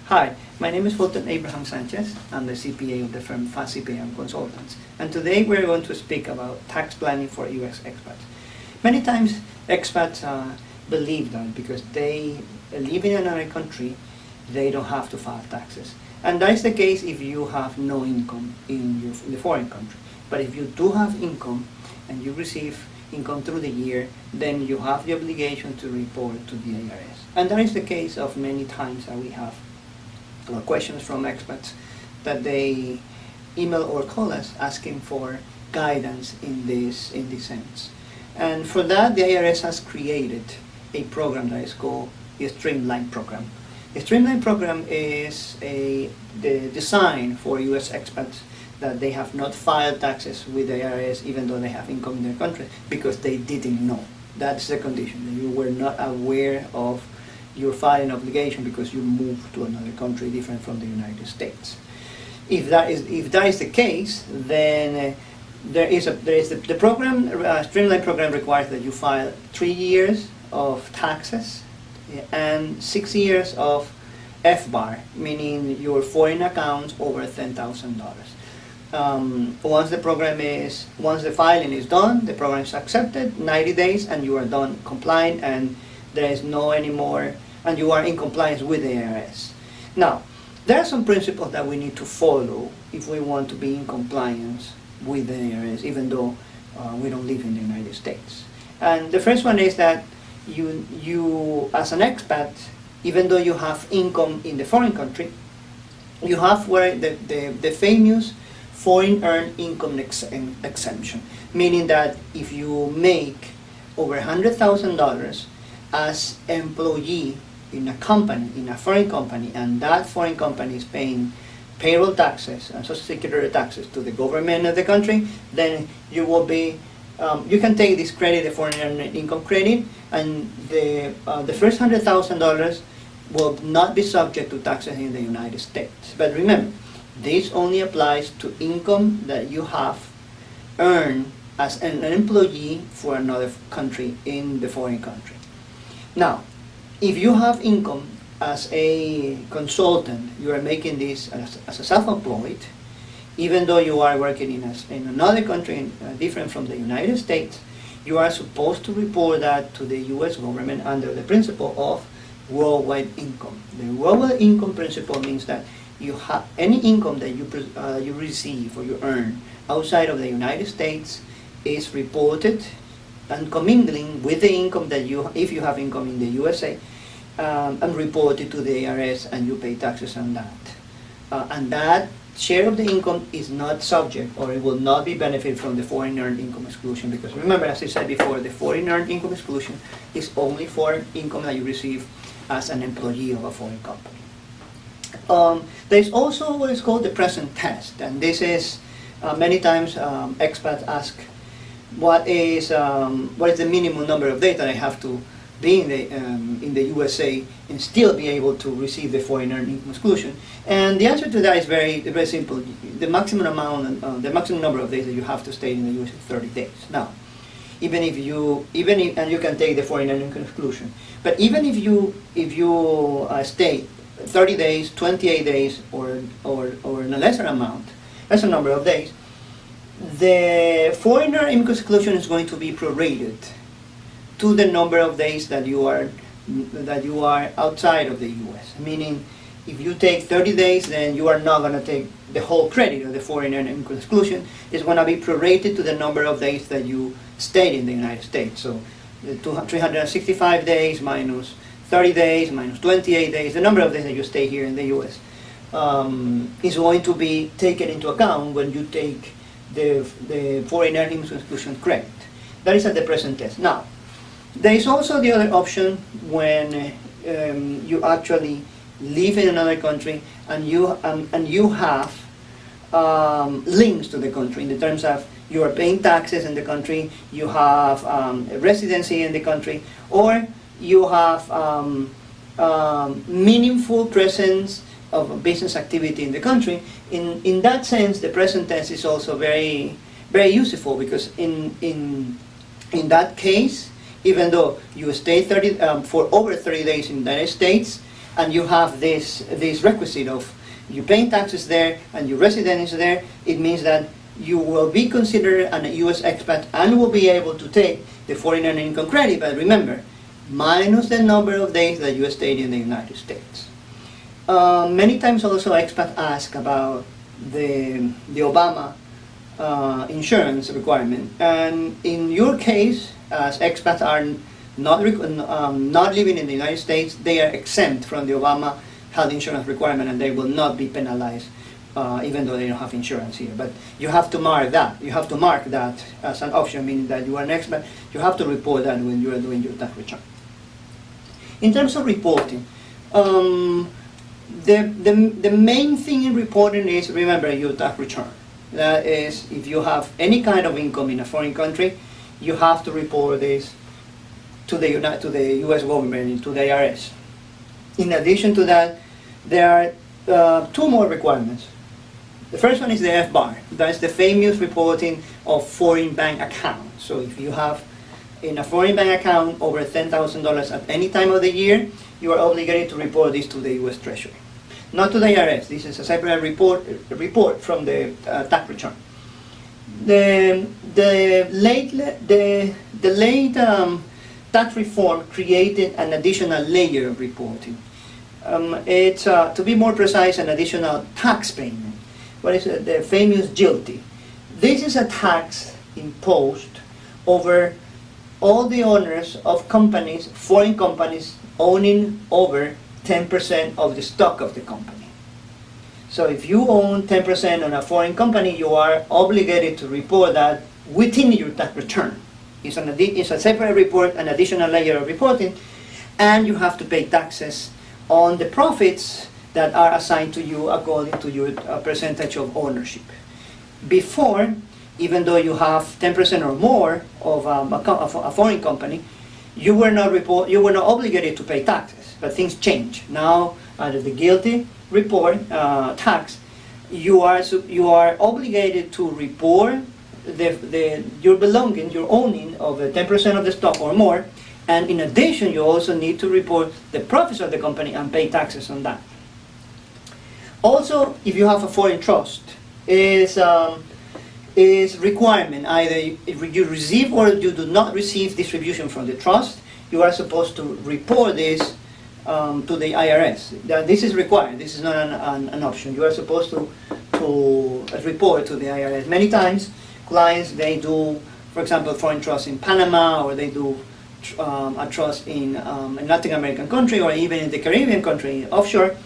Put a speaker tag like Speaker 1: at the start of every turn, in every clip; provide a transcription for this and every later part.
Speaker 1: Hi, my name is Fulton Abraham Sanchez. I'm the CPA of the firm FATCA Consultants. And today we're going to speak about tax planning for U.S. expats. Many times expats believe that because they live in another country, they don't have to file taxes. And that is the case if you have no income in the foreign country. But if you do have income and you receive income through the year, then you have the obligation to report to the IRS. And that is the case of many times that we have questions from expats that they email or call us asking for guidance in this sense. And for that, the IRS has created a program that is called the Streamline Program. The Streamline Program is the design for U.S. expats that they have not filed taxes with the IRS even though they have income in their country because they didn't know. That's the condition, that you were not aware of your filing obligation because you moved to another country different from the United States. If that is the case, then the program, Streamline Program requires that you file 3 years of taxes and 6 years of FBAR, meaning your foreign accounts over $10,000. Once the filing is done, the program is accepted, 90 days, and you are done complying, and there is no anymore, and you are in compliance with the IRS. Now, there are some principles that we need to follow if we want to be in compliance with the IRS, even though we don't live in the United States. And the first one is that you as an expat, even though you have income in the foreign country, you have the famous foreign earned income exemption, meaning that if you make over $100,000 as employee in a company, in a foreign company, and that foreign company is paying payroll taxes and social security taxes to the government of the country, then you will be, you can take this credit, the foreign earned income credit, and the first $100,000 will not be subject to taxes in the United States. But remember, this only applies to income that you have earned as an employee for another country in the foreign country. Now, if you have income as a consultant, you are making this as a self-employed, even though you are working in another country different from the United States, you are supposed to report that to the U.S. government under the principle of worldwide income. The worldwide income principle means that you have any income that you receive or you earn outside of the United States is reported and commingling with the income that if you have income in the USA, and reported to the IRS, and you pay taxes on that. And that share of the income is not subject, or it will not be benefit from the foreign earned income exclusion, because remember, as I said before, the foreign earned income exclusion is only for income that you receive as an employee of a foreign company. There's also what is called the present test, and this is many times expats ask, what is the minimum number of days that I have to be in the USA and still be able to receive the foreign earned income exclusion? And the answer to that is very simple. The maximum number of days that you have to stay in the USA is 30 days. Now, and you can take the foreign earned income exclusion, but even if you stay 30 days, 28 days, or in a lesser number of days, the foreign earned income exclusion is going to be prorated to the number of days that you are outside of the U.S. Meaning, if you take 30 days, then you are not going to take the whole credit of the foreign earned income exclusion. It's going to be prorated to the number of days that you stayed in the United States. So, the 365 days minus 30 days minus 28 days, the number of days that you stay here in the U.S. Is going to be taken into account when you take the foreign earned income exclusion credit. That is at the present test. Now, there is also the other option when you actually live in another country and you have links to the country in the terms of you are paying taxes in the country, you have residency in the country, or you have meaningful presence of business activity in the country. In that sense, the present tense is also very useful, because in that case, even though you stay for over 30 days in the United States, and you have this requisite of you paying taxes there and your residence is there, it means that you will be considered a U.S. expat and will be able to take the foreign earned income credit. But remember, minus the number of days that you stayed in the United States. Many times also expats ask about the Obama insurance requirement, and in your case, as expats are not living in the United States, they are exempt from the Obama health insurance requirement, and they will not be penalized even though they don't have insurance here. But you have to mark that. You have to mark that as an option, meaning that you are an expat. You have to report that when you are doing your tax return. In terms of reporting, the main thing in reporting is, remember, your tax return. That is, if you have any kind of income in a foreign country, you have to report this to the U.S. government, to the IRS. In addition to that, there are two more requirements. The first one is the FBAR. That's the famous reporting of foreign bank accounts. So if you have in a foreign bank account over $10,000 at any time of the year, you are obligated to report this to the U.S. Treasury. Not to the IRS. This is a separate report from the tax return. The late tax reform created an additional layer of reporting. It's, to be more precise, an additional tax payment. What is it? The famous GILTI. This is a tax imposed over all the owners of companies, foreign companies, owning over 10% of the stock of the company. So if you own 10% on a foreign company, you are obligated to report that within your tax return. It's a separate report, an additional layer of reporting, and you have to pay taxes on the profits that are assigned to you according to your percentage of ownership. Before, even though you have 10% or more of a foreign company, you were not obligated to pay taxes. But things change now. Under the GILTI report tax, you are obligated to report your belongings, your owning of 10% of the stock or more, and in addition, you also need to report the profits of the company and pay taxes on that. Also, if you have a foreign trust, is requirement either if you receive or you do not receive distribution from the trust, you are supposed to report this to the IRS. This is required. This is not an option. You are supposed to report to the IRS. Many times, clients, they do, for example, foreign trust in Panama, or they do a trust in a Latin American country, or even in the Caribbean country offshore,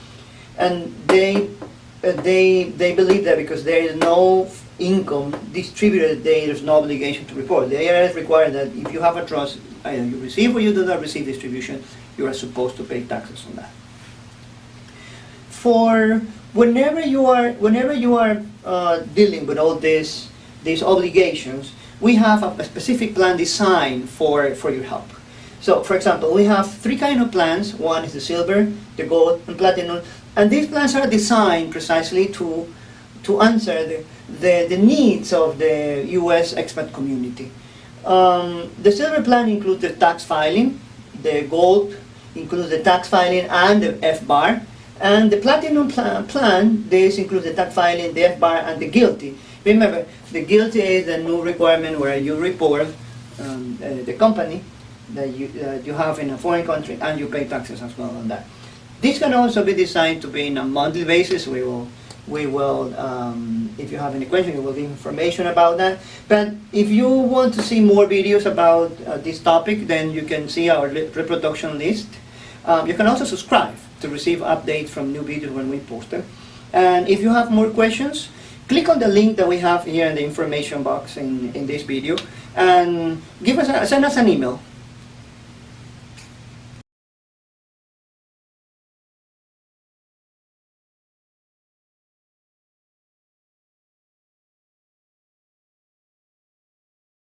Speaker 1: and they believe that because there is no income distributed, there is no obligation to report. The IRS requires that if you have a trust, either you receive or you do not receive distribution, you are supposed to pay taxes on that. For whenever you are dealing with all these obligations, we have a specific plan designed for your help. So, for example, we have three kinds of plans. One is the silver, the gold, and platinum. And these plans are designed precisely to answer the needs of the U.S. expat community. The silver plan includes the tax filing, the gold includes the tax filing and the FBAR, and the platinum plan, this includes the tax filing, the FBAR, and the GILTI. Remember, the GILTI is a new requirement where you report the company that you have in a foreign country, and you pay taxes as well on that. This can also be designed to be in a monthly basis. We will, if you have any questions, we will give information about that. But if you want to see more videos about this topic, then you can see our reproduction list. You can also subscribe to receive updates from new videos when we post them. And if you have more questions, click on the link that we have here in the information box in this video, and send us an email.